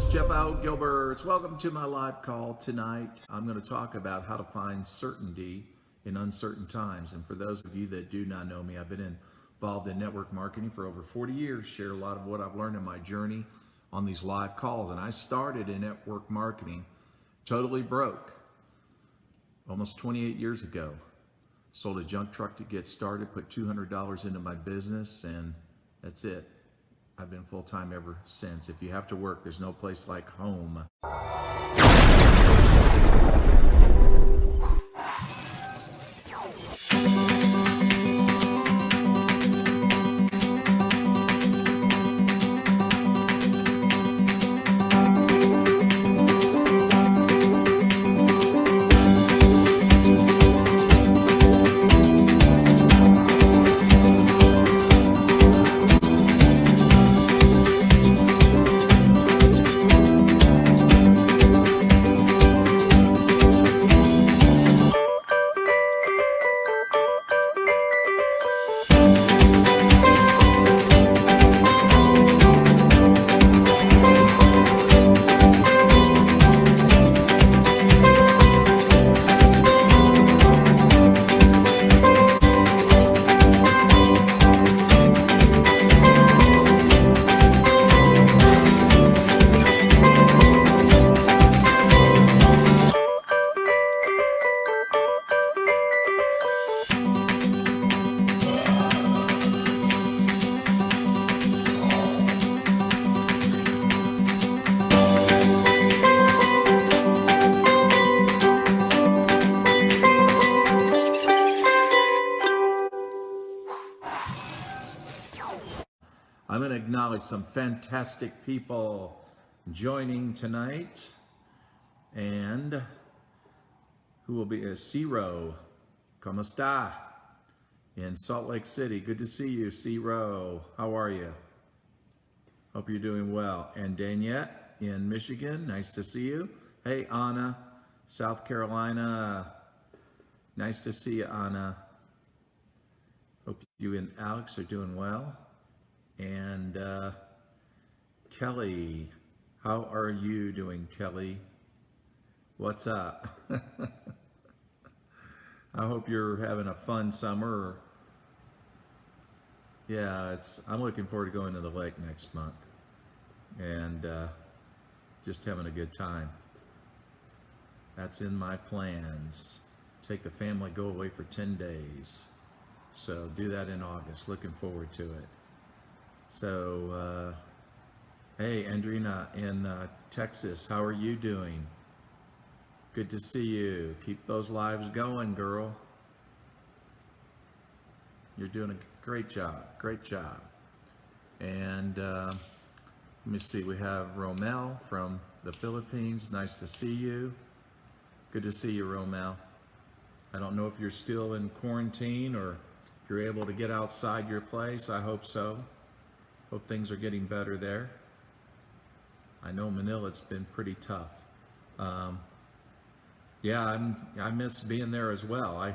is Jeff Al Gilberts. Welcome to my live call tonight. I'm going to talk about how to find certainty in uncertain times. And for those of you that do not know me, I've been involved in network marketing for over 40 years, share a lot of what I've learned in my journey on these live calls. And I started in network marketing totally broke almost 28 years ago. Sold a junk truck to get started, put $200 into my business, and that's it. I've been full-time ever since. If you have to work, there's no place like home. I'm going to acknowledge some fantastic people joining tonight, and who will be Ciro. ¿Cómo está? In Salt Lake City. Good to see you, Ciro. How are you? Hope you're doing well. And Daniette in Michigan. Nice to see you. Hey, Anna, South Carolina. Nice to see you, Anna. Hope you and Alex are doing well. And Kelly, how are you doing, Kelly? What's up? I hope you're having a fun summer. Yeah, I'm looking forward to going to the lake next month and just having a good time. That's in my plans. Take the family, go away for 10 days. So do that in August. Looking forward to it. So, hey, Andrina in Texas, how are you doing? Good to see you. Keep those lives going, girl. You're doing a great job, great job. And let me see, we have Romel from the Philippines. Nice to see you. Good to see you, Romel. I don't know if you're still in quarantine or if you're able to get outside your place. I hope so. Hope things are getting better there. I know Manila, it's been pretty tough. Yeah, I miss being there as well.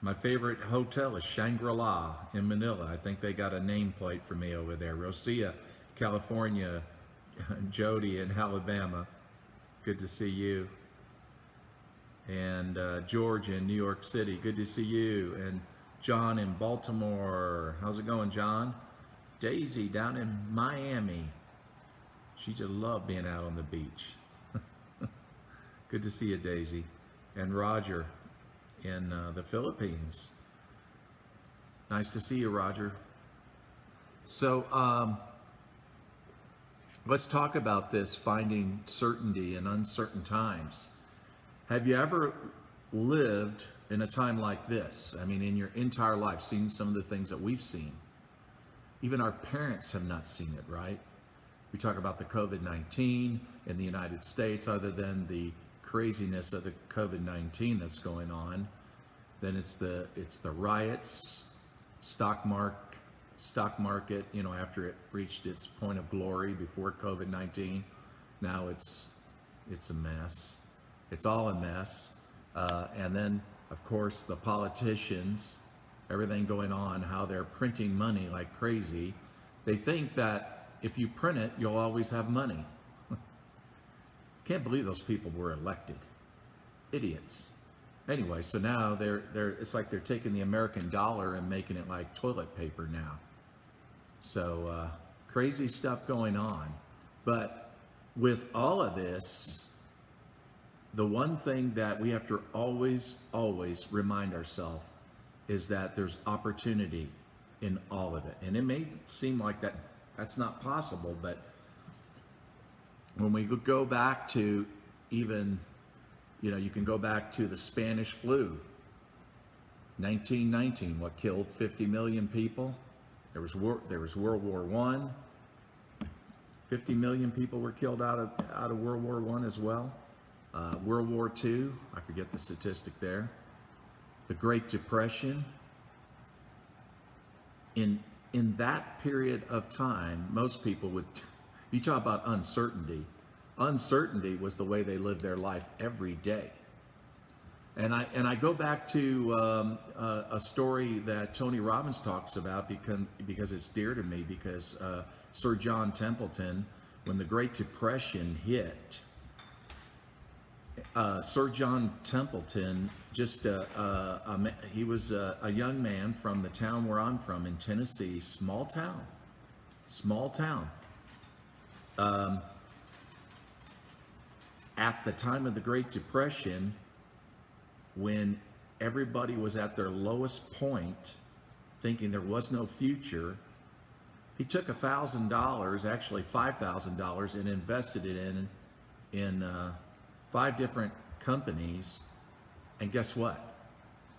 My favorite hotel is Shangri-La in Manila. I think they got a nameplate for me over there. Rosia, California, Jody in Alabama. Good to see you. And George in New York City. Good to see you. And John in Baltimore. How's it going, John? Daisy down in Miami. She just loved being out on the beach. Good to see you, Daisy. And Roger in the Philippines. Nice to see you, Roger. So let's talk about this, finding certainty in uncertain times. Have you ever lived in a time like this? I mean, in your entire life, seen some of the things that we've seen. Even our parents have not seen it, right? We talk about the COVID-19 in the United States, other than the craziness of the COVID-19 that's going on. Then it's the riots, stock market, you know, after it reached its point of glory before COVID-19. Now it's a mess. It's all a mess. And then, of course, the politicians, everything going on, how they're printing money like crazy. They think that if you print it, you'll always have money. Can't believe those people were elected. Idiots. Anyway, so now it's like they're taking the American dollar and making it like toilet paper now. So crazy stuff going on. But with all of this, the one thing that we have to always remind ourselves is that there's opportunity in all of it. And it may seem like that's not possible, but when we go back to even, you can go back to the Spanish flu, 1919, what killed 50 million people. There was World War I. 50 million people were killed out of World War I as well. World War II, I forget the statistic there. The Great Depression. In that period of time, most people would, you talk about uncertainty. Uncertainty was the way they lived their life every day. And I go back to a story that Tony Robbins talks about because it's dear to me, because Sir John Templeton, when the Great Depression hit, Sir John Templeton, he was a young man from the town where I'm from in Tennessee, small town. At the time of the Great Depression, when everybody was at their lowest point, thinking there was no future, he took $1,000, actually $5,000, and invested it in 5 different companies. And guess what?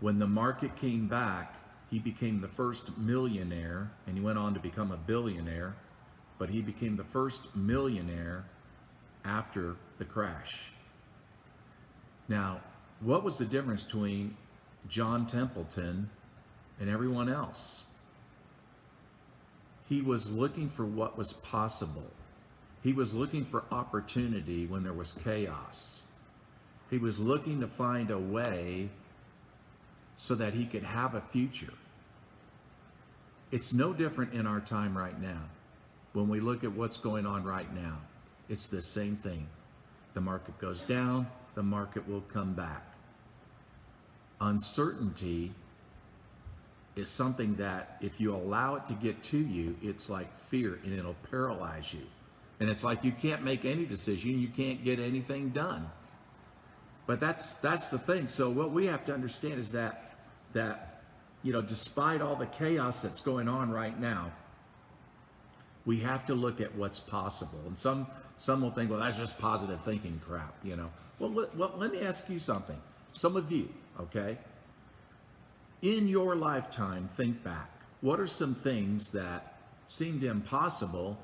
When the market came back, he became the first millionaire, and he went on to become a billionaire, but he became the first millionaire after the crash. Now, what was the difference between John Templeton and everyone else? He was looking for what was possible. He was looking for opportunity when there was chaos. He was looking to find a way so that he could have a future. It's no different in our time right now. When we look at what's going on right now, it's the same thing. The market goes down, the market will come back. Uncertainty is something that if you allow it to get to you, it's like fear, and it'll paralyze you. And it's like you can't make any decision, you can't get anything done. But that's the thing. So what we have to understand is that despite all the chaos that's going on right now, we have to look at what's possible. And some will think, well, that's just positive thinking crap, Well, let me ask you something. Some of you, okay? In your lifetime, think back. What are some things that seemed impossible,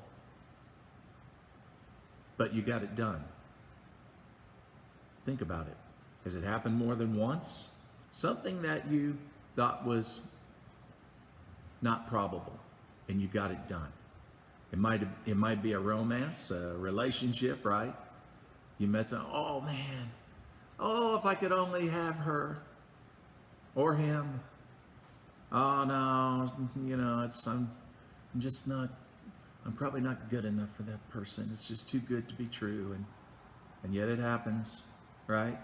but you got it done? Think about it. Has it happened more than once? Something that you thought was not probable, and you got it done. It might be a romance, a relationship, right? You met someone, oh man, if I could only have her or him. Oh no, I'm probably not good enough for that person. It's just too good to be true, and yet it happens, right?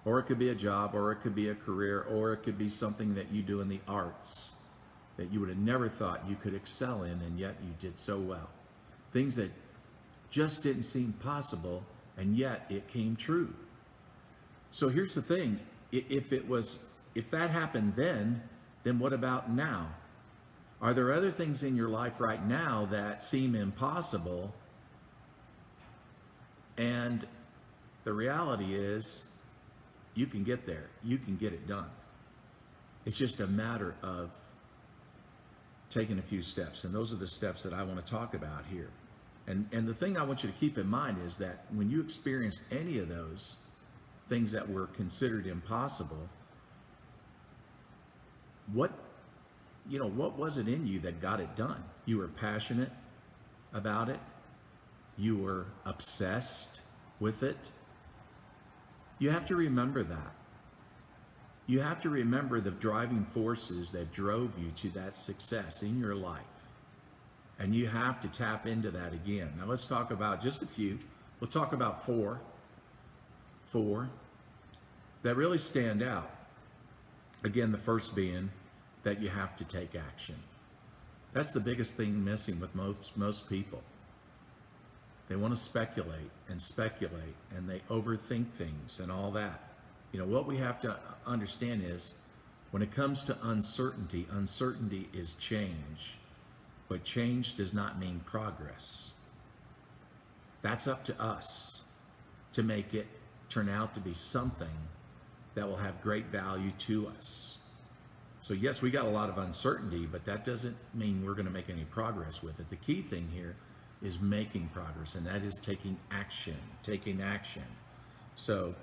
Or it could be a job, or it could be a career, or it could be something that you do in the arts that you would have never thought you could excel in, and yet you did so well. Things that just didn't seem possible, and yet it came true. So here's the thing. If that happened then what about now? Are there other things in your life right now that seem impossible? And the reality is, you can get there. You can get it done. It's just a matter of taking a few steps. And those are the steps that I want to talk about here. And the thing I want you to keep in mind is that when you experience any of those things that were considered impossible, what was it in you that got it done? You were passionate about it. You were obsessed with it. You have to remember that. You have to remember the driving forces that drove you to that success in your life. And you have to tap into that again. Now let's talk about just a few. We'll talk about four that really stand out. Again, the first being that you have to take action. That's the biggest thing missing with most people. They want to speculate, and they overthink things and all that. You know, what we have to understand is when it comes to uncertainty, uncertainty is change, but change does not mean progress. That's up to us to make it turn out to be something that will have great value to us. So yes, we got a lot of uncertainty, but that doesn't mean we're going to make any progress with it. The key thing here is making progress, and that is taking action. So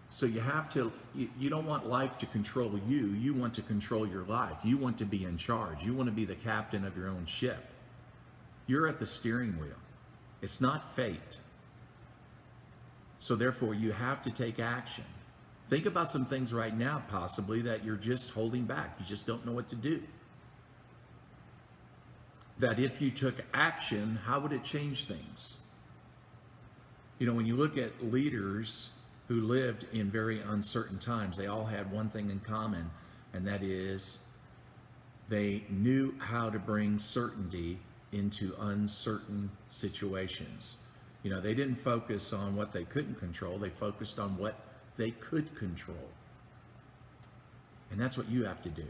so you have to, you don't want life to control you. You want to control your life. You want to be in charge. You want to be the captain of your own ship. You're at the steering wheel. It's not fate. So therefore, you have to take action. Think about some things right now, possibly, that you're just holding back. You just don't know what to do. That if you took action, how would it change things? You know, when you look at leaders who lived in very uncertain times, they all had one thing in common, and that is they knew how to bring certainty into uncertain situations. You know, they didn't focus on what they couldn't control, they focused on what they could control. And that's what you have to do.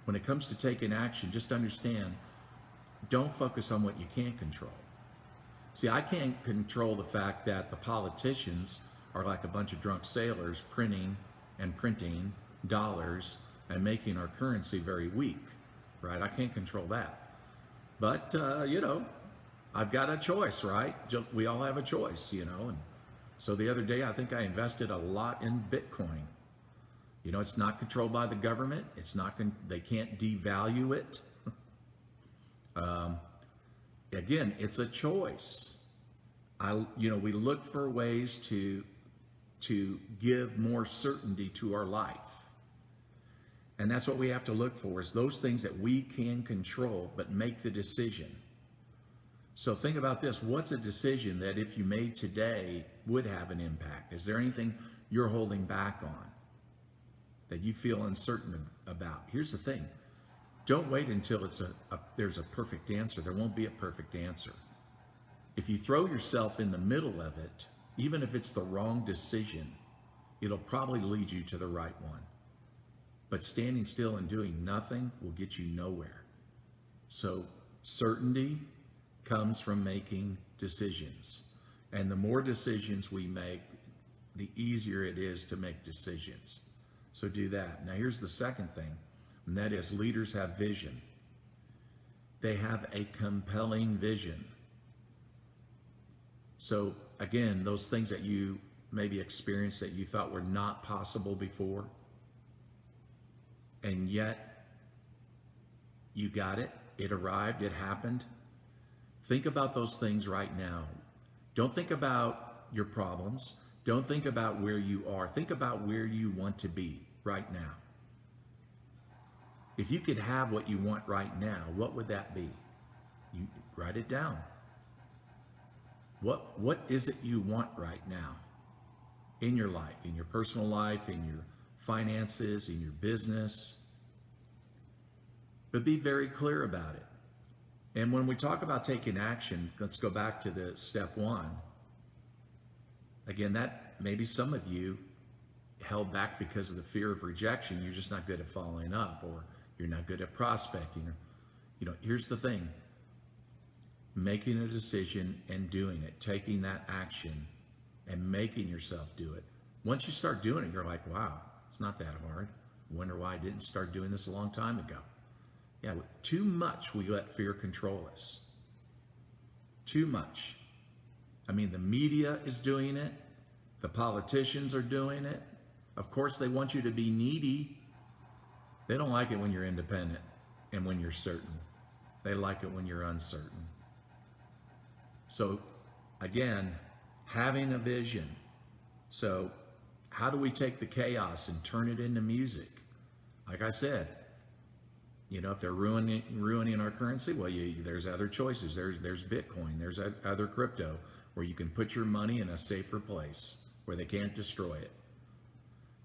When it comes to taking action, just understand, don't focus on what you can't control. See, I can't control the fact that the politicians are like a bunch of drunk sailors printing dollars and making our currency very weak, right? I can't control that. But, I've got a choice, right? We all have a choice, And so the other day, I think I invested a lot in Bitcoin. You know, it's not controlled by the government. They can't devalue it. Again, it's a choice. We look for ways to give more certainty to our life. And that's what we have to look for, is those things that we can control, but make the decision. So think about this. What's a decision that if you made today would have an impact? Is there anything you're holding back on that you feel uncertain about? Here's the thing. Don't wait until there's a perfect answer. There won't be a perfect answer. If you throw yourself in the middle of it, even if it's the wrong decision, it'll probably lead you to the right one. But standing still and doing nothing will get you nowhere. So certainty comes from making decisions. And the more decisions we make, the easier it is to make decisions. So do that. Now here's the second thing, and that is leaders have vision. They have a compelling vision. So again, those things that you maybe experienced that you thought were not possible before, and yet you got it, it arrived, it happened. Think about those things right now. Don't think about your problems. Don't think about where you are. Think about where you want to be right now. If you could have what you want right now, what would that be? You write it down. What is it you want right now in your life, in your personal life, in your finances, in your business? But be very clear about it. And when we talk about taking action, let's go back to the step one. Again, that maybe some of you held back because of the fear of rejection. You're just not good at following up, or you're not good at prospecting. Here's the thing. Making a decision and doing it, taking that action and making yourself do it. Once you start doing it, you're like, wow, it's not that hard. Wonder why I didn't start doing this a long time ago. Yeah, too much we let fear control us. Too much. I mean, the media is doing it. The politicians are doing it. Of course, they want you to be needy. They don't like it when you're independent and when you're certain. They like it when you're uncertain. So, again, having a vision. So, how do we take the chaos and turn it into music? Like I said, If they're ruining our currency, well, there's other choices. There's Bitcoin. There's other crypto where you can put your money in a safer place where they can't destroy it.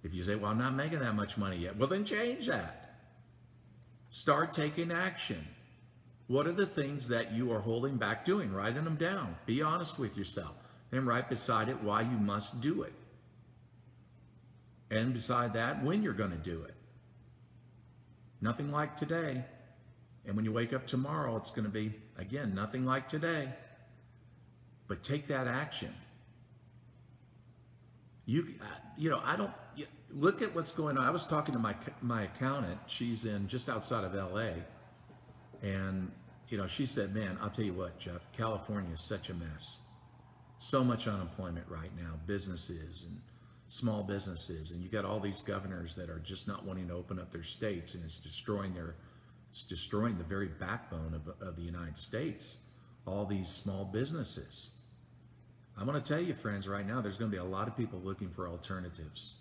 If you say, well, I'm not making that much money yet, well, then change that. Start taking action. What are the things that you are holding back doing? Writing them down. Be honest with yourself. Then write beside it why you must do it. And beside that, when you're going to do it. Nothing like today. And when you wake up tomorrow, it's going to be, again, nothing like today. But take that action. I don't, look at what's going on. I was talking to my accountant. She's in just outside of LA. And, she said, man, I'll tell you what, Jeff, California is such a mess. So much unemployment right now, businesses and small businesses. And you got all these governors that are just not wanting to open up their states, and it's destroying the very backbone of the United States, all these small businesses. I'm going to tell you, friends, right now, there's going to be a lot of people looking for alternatives.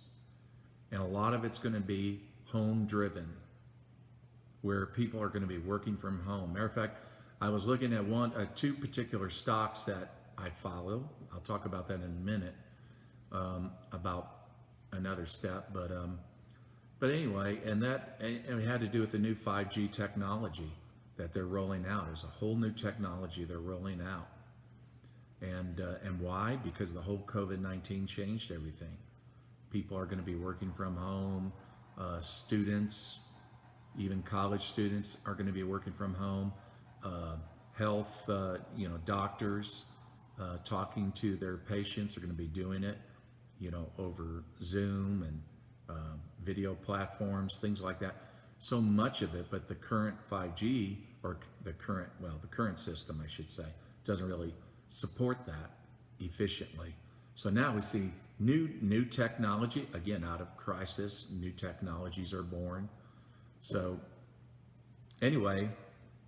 And a lot of it's going to be home driven, where people are going to be working from home. Matter of fact, I was looking at two particular stocks that I follow. I'll talk about that in a minute, about another step. But anyway, and it had to do with the new 5G technology that they're rolling out. There's a whole new technology they're rolling out. And why? Because the whole COVID-19 changed everything. People are going to be working from home. Students, even college students, are going to be working from home. Health, doctors talking to their patients are going to be doing it, over Zoom and video platforms, things like that. So much of it, but the current 5G, or the current system, I should say, doesn't really support that efficiently. So now we see new technology. Again, out of crisis, new technologies are born. So anyway,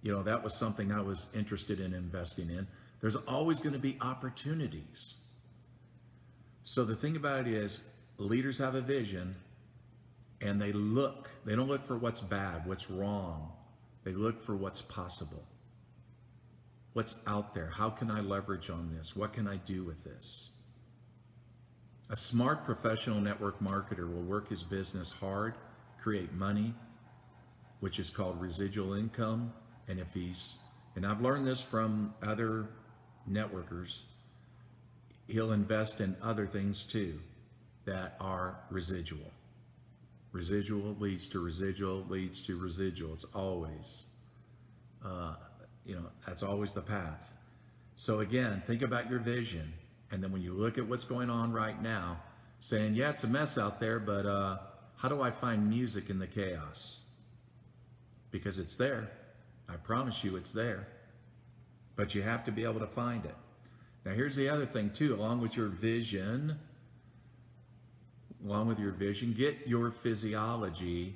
that was something I was interested in investing in. There's always going to be opportunities. So the thing about it is, leaders have a vision, and they don't look for what's bad, what's wrong. They look for what's possible. What's out there? How can I leverage on this? What can I do with this? A smart professional network marketer will work his business hard, create money, which is called residual income. And I've learned this from other networkers, he'll invest in other things too that are residual. Residual leads to residual, leads to residual. It's always, that's always the path. So again, think about your vision. And then when you look at what's going on right now, saying, yeah, it's a mess out there, but how do I find music in the chaos? Because it's there. I promise you it's there. But you have to be able to find it. Now here's the other thing too, along with your vision, get your physiology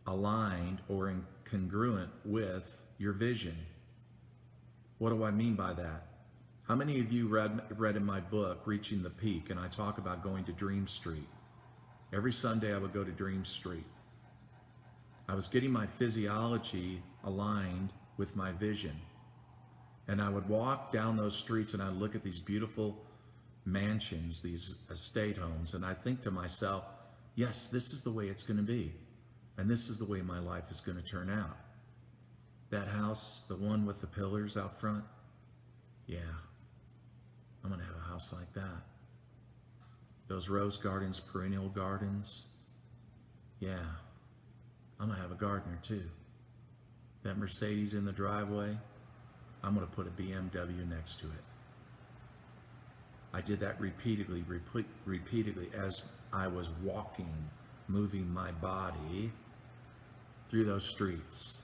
aligned or congruent with your vision. What do I mean by that? How many of you read in my book, Reaching the Peak, and I talk about going to Dream Street? Every Sunday I would go to Dream Street. I was getting my physiology aligned with my vision. And I would walk down those streets and I'd look at these beautiful mansions, these estate homes, and I think to myself, yes, this is the way it's going to be. And this is the way my life is going to turn out. That house, the one with the pillars out front, yeah, I'm going to have a house like that. Those rose gardens, perennial gardens, yeah, I'm going to have a gardener too. That Mercedes in the driveway, I'm going to put a BMW next to it. I did that repeatedly as I was walking, moving my body through those streets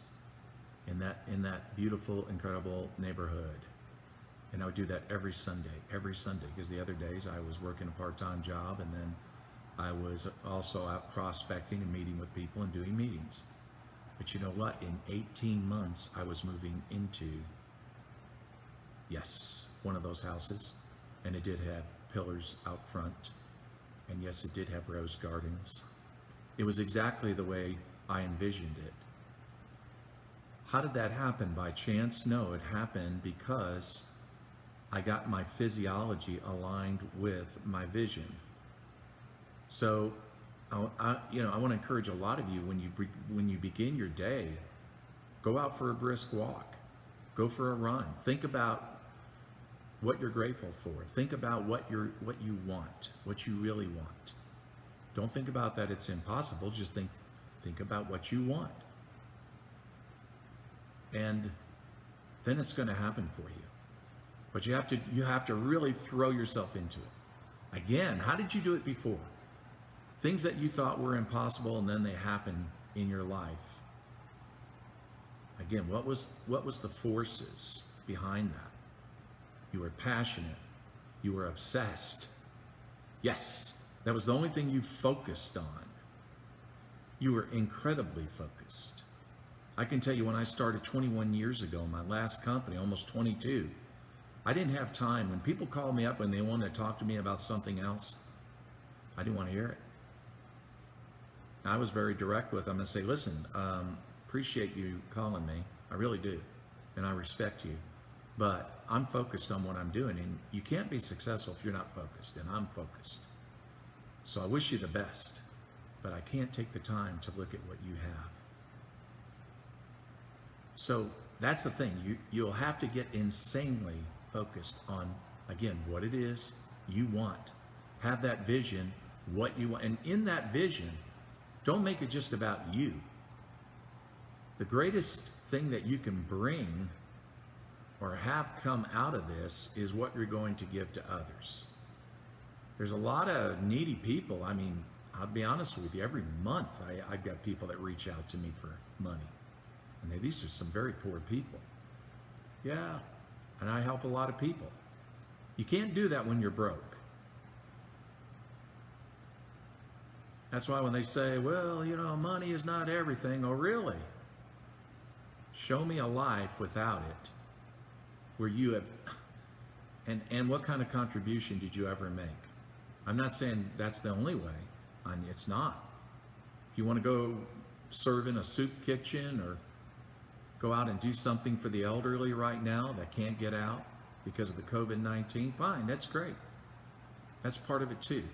in that beautiful, incredible neighborhood. And I would do that every Sunday, because the other days I was working a part-time job, and then I was also out prospecting and meeting with people and doing meetings. But you know what? In 18 months, I was moving into, yes, one of those houses. And it did have pillars out front. And yes, it did have rose gardens. It was exactly the way I envisioned it. How did that happen? By chance? No, it happened because I got my physiology aligned with my vision. So, I want to encourage a lot of you when you begin your day, go out for a brisk walk, go for a run. Think about what you're grateful for. Think about what you want, what you really want. Don't think about that it's impossible. Just think about what you want, and then it's going to happen for you. But you have to really throw yourself into it. Again, how did you do it before? Things that you thought were impossible, and then they happen in your life. Again, what was the forces behind that? You were passionate. You were obsessed. Yes, that was the only thing you focused on. You were incredibly focused. I can tell you, when I started 21 years ago, my last company, almost 22, I didn't have time. When people called me up and they wanted to talk to me about something else, I didn't want to hear it. I was very direct with them and say, listen, appreciate you calling me. I really do. And I respect you. But I'm focused on what I'm doing. And you can't be successful if you're not focused. And I'm focused. So I wish you the best. But I can't take the time to look at what you have. So that's the thing. You'll have to get insanely focused on, again, what it is you want. Have that vision, what you want. And in that vision, don't make it just about you. The greatest thing that you can bring or have come out of this is what you're going to give to others. There's a lot of needy people. I mean, I'll be honest with you, every month I've got people that reach out to me for money. And these are some very poor people. Yeah, and I help a lot of people. You can't do that when you're broke. That's why when they say, well, money is not everything. Oh, really? Show me a life without it where you have, and what kind of contribution did you ever make? I'm not saying that's the only way. It's not. If you want to go serve in a soup kitchen or go out and do something for the elderly right now that can't get out because of the COVID-19, fine, that's great. That's part of it too.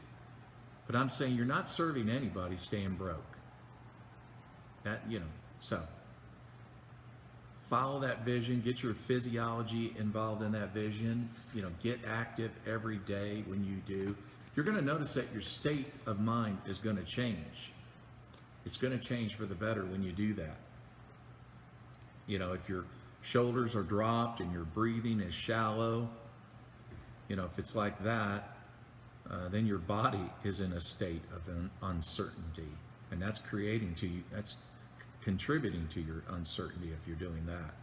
But I'm saying you're not serving anybody staying broke. So follow that vision, get your physiology involved in that vision, get active every day. When you do, you're going to notice that your state of mind is going to change. It's going to change for the better when you do that. If your shoulders are dropped and your breathing is shallow, if it's like that, then your body is in a state of uncertainty, and that's contributing to your uncertainty if you're doing that.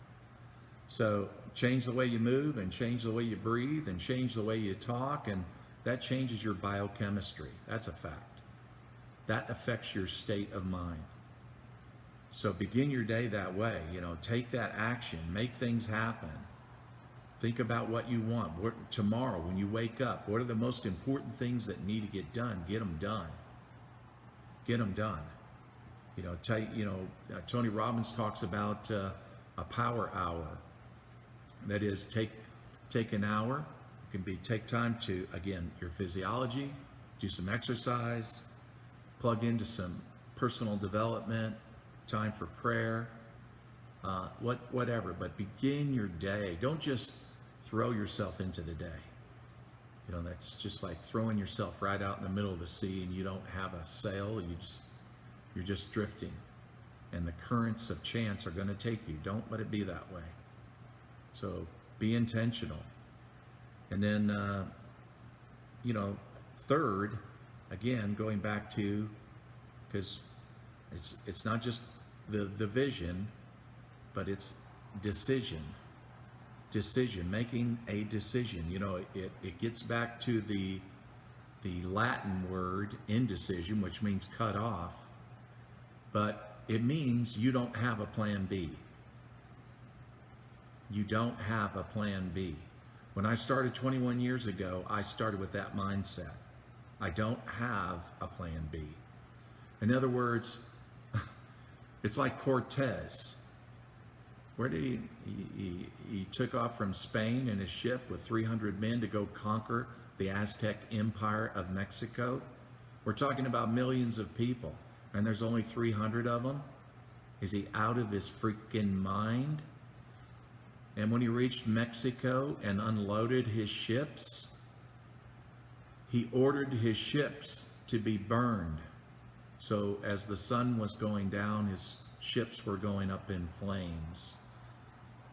So change the way you move, and change the way you breathe, and change the way you talk, and that changes your biochemistry. That's a fact. That affects your state of mind. So begin your day that way. Take that action, make things happen. Think about what you want. Tomorrow, when you wake up, what are the most important things that need to get done? Get them done. Get them done. Tony Robbins talks about a power hour. That is, take an hour. It can be take time to, again, your physiology, do some exercise, plug into some personal development, time for prayer, whatever. But begin your day. Don't just throw yourself into the day. That's just like throwing yourself right out in the middle of the sea and you don't have a sail. You're just drifting, and the currents of chance are going to take you. Don't let it be that way. So be intentional. And then, third, again, going back to, because it's not just the vision, but it's decision, making a decision. It gets back to the Latin word indecision, which means cut off, but it means you don't have a plan B. You don't have a plan B. When I started 21 years ago, I started with that mindset. I don't have a plan B. In other words, it's like Cortez. Where did he took off from Spain in his ship with 300 men to go conquer the Aztec Empire of Mexico. We're talking about millions of people, and there's only 300 of them. Is he out of his freaking mind? And when he reached Mexico and unloaded his ships, he ordered his ships to be burned. So as the sun was going down, his ships were going up in flames.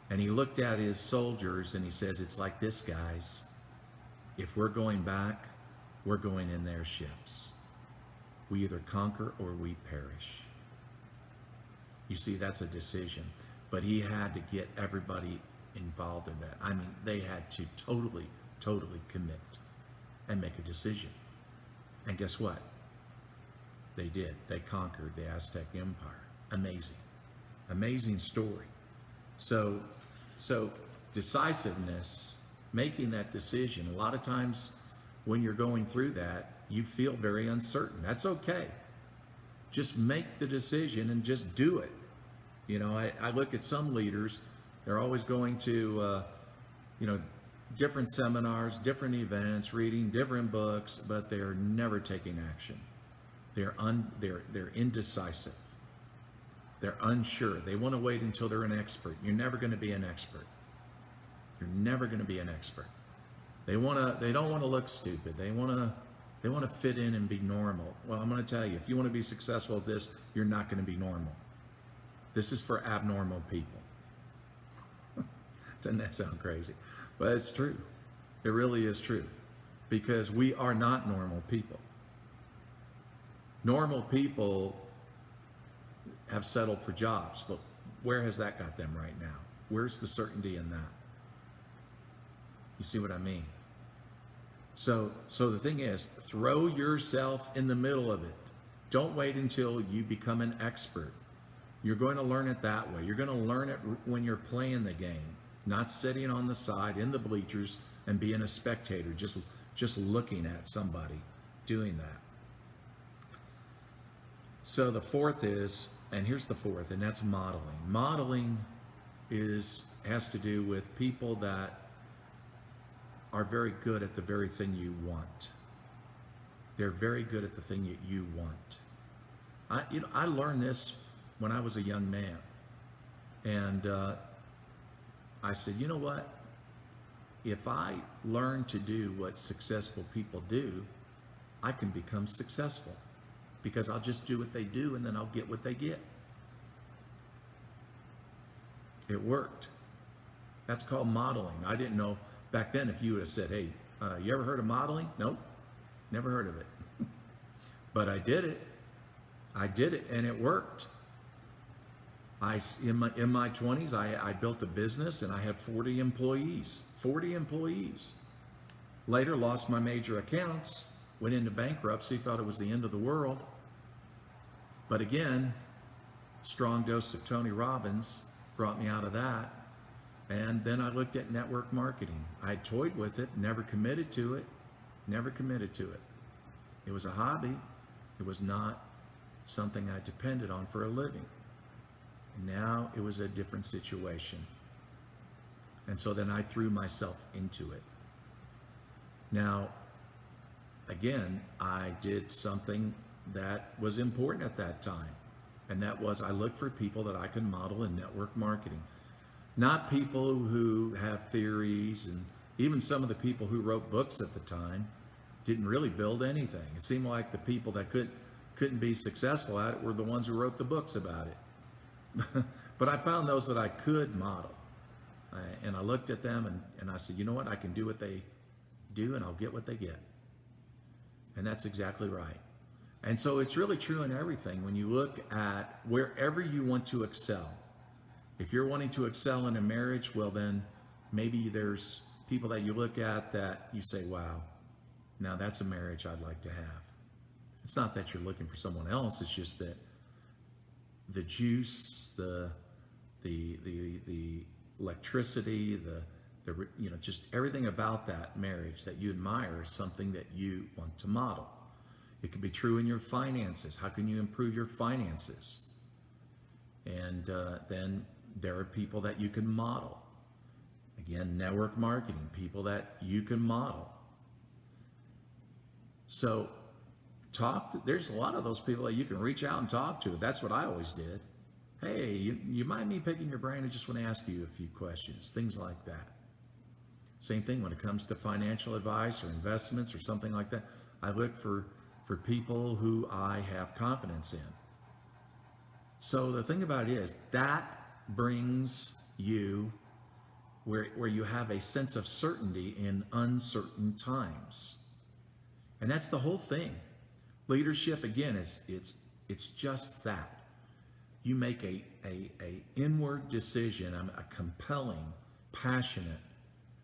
And he looked at his soldiers and he says, it's like this, guys. If we're going back, we're going in their ships. We either conquer or we perish. You see, that's a decision. But he had to get everybody involved in that. I mean, they had to totally commit and make a decision. And guess what? They did. They conquered the Aztec Empire. Amazing. Amazing story. So decisiveness, making that decision. A lot of times when you're going through that, you feel very uncertain. That's okay. Just make the decision and just do it. You know, I look at some leaders, they're always going to, different seminars, different events, reading different books, but they're never taking action. They're indecisive. They're unsure. They want to wait until they're an expert. You're never going to be an expert. You're never going to be an expert. They don't want to look stupid. They want to fit in and be normal. Well, I'm going to tell you, if you want to be successful at this, you're not going to be normal. This is for abnormal people. Doesn't that sound crazy? But it's true. It really is true. Because we are not normal people. Normal people have settled for jobs, but where has that got them right now? Where's the certainty in that? You see what I mean? So the thing is, throw yourself in the middle of it. Don't wait until you become an expert. You're going to learn it that way. You're going to learn it when you're playing the game, not sitting on the side in the bleachers and being a spectator, just looking at somebody doing that. So the fourth is, and here's the fourth, and that's modeling. Modeling has to do with people that are very good at the very thing you want. They're very good at the thing that you want. I learned this when I was a young man, and I said, you know what? If I learn to do what successful people do, I can become successful, because I'll just do what they do and then I'll get what they get. It worked. That's called modeling. I didn't know back then if you would have said, hey, you ever heard of modeling? Nope, never heard of it. But I did it. I did it and it worked. In my 20s, I built a business and I had 40 employees. 40 employees. Later lost my major accounts, went into bankruptcy, thought it was the end of the world. But again, strong dose of Tony Robbins brought me out of that. And then I looked at network marketing. I toyed with it, never committed to it. It was a hobby. It was not something I depended on for a living. And now it was a different situation. And so then I threw myself into it. Now, again, I did something that was important at that time. And that was, I looked for people that I could model in network marketing. Not people who have theories, and even some of the people who wrote books at the time didn't really build anything. It seemed like the people that couldn't be successful at it were the ones who wrote the books about it. But I found those that I could model. And I looked at them and I said, you know what? I can do what they do and I'll get what they get. And that's exactly right. And so it's really true in everything. When you look at wherever you want to excel, if you're wanting to excel in a marriage, well then maybe there's people that you look at that you say, wow, now that's a marriage I'd like to have. It's not that you're looking for someone else. It's just that the juice, the electricity, just everything about that marriage that you admire is something that you want to model. It could be true in your finances. How can you improve your finances? And then there are people that you can model. Again, network marketing, people that you can model. So there's a lot of those people that you can reach out and talk to. That's what I always did. Hey, you mind me picking your brain? I just want to ask you a few questions, things like that. Same thing when it comes to financial advice or investments or something like that. I look for people who I have confidence in. So the thing about it is that brings you where you have a sense of certainty in uncertain times. And that's the whole thing. Leadership, again, it's just that. You make a inward decision, a compelling, passionate,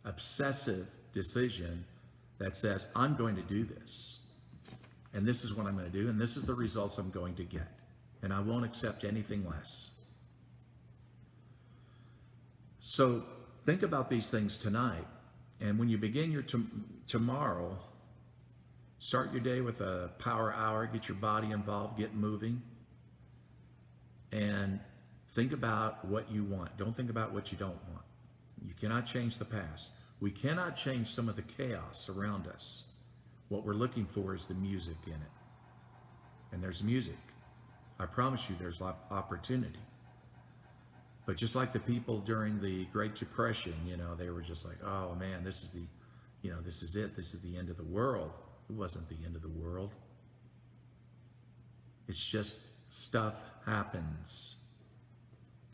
obsessive decision that says, I'm going to do this. And this is what I'm going to do, and this is the results I'm going to get. And I won't accept anything less. So think about these things tonight. And when you begin your tomorrow, start your day with a power hour, get your body involved, get moving. And think about what you want. Don't think about what you don't want. You cannot change the past. We cannot change some of the chaos around us. What we're looking for is the music in it. And there's music. I promise you there's opportunity. But just like the people during the Great Depression, they were just like, oh man, this is this is it. This is the end of the world. It wasn't the end of the world. It's just stuff happens.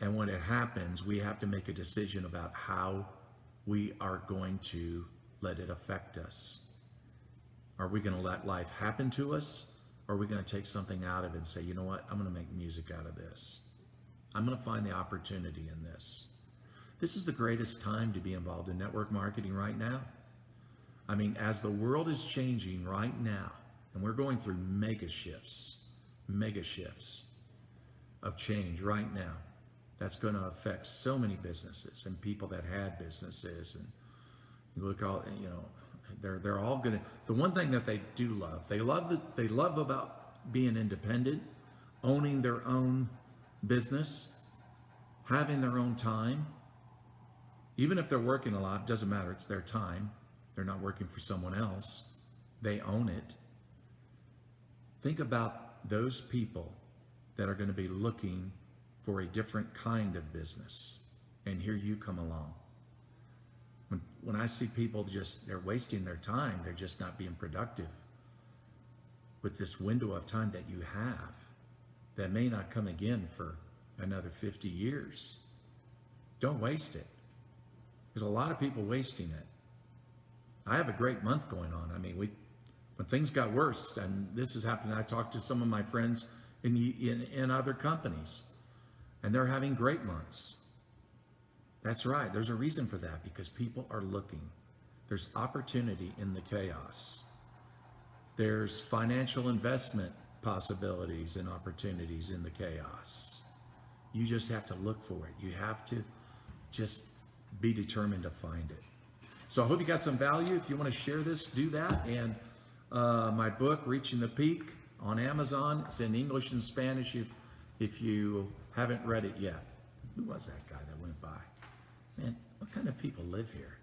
And when it happens, we have to make a decision about how we are going to let it affect us. Are we going to let life happen to us? Or are we going to take something out of it and say, you know what, I'm going to make music out of this. I'm going to find the opportunity in this. This is the greatest time to be involved in network marketing right now. I mean, as the world is changing right now, and we're going through mega shifts of change right now, that's going to affect so many businesses and people that had businesses. And you look all, they're all going to, the one thing that they do love, they love about being independent, owning their own business, having their own time. Even if they're working a lot, it doesn't matter, it's their time. They're not working for someone else. They own it. Think about those people that are going to be looking for a different kind of business. And here you come along. When I see people they're wasting their time, they're just not being productive with this window of time that you have that may not come again for another 50 years. Don't waste it. There's a lot of people wasting it. I have a great month going on. I mean, when things got worse, and this is happening, I talked to some of my friends in other companies, and they're having great months. That's right. There's a reason for that, because people are looking. There's opportunity in the chaos. There's financial investment possibilities and opportunities in the chaos. You just have to look for it. You have to just be determined to find it. So I hope you got some value. If you want to share this, do that. And my book, Reaching the Peak, on Amazon. It's in English and Spanish if you haven't read it yet. Who was that guy that went by? Man, what kind of people live here?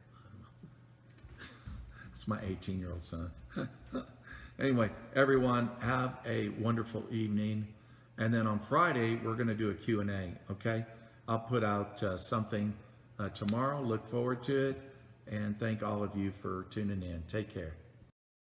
It's my 18-year-old son. Anyway, everyone, have a wonderful evening. And then on Friday, we're going to do a Q&A, okay? I'll put out something tomorrow. Look forward to it. And thank all of you for tuning in. Take care.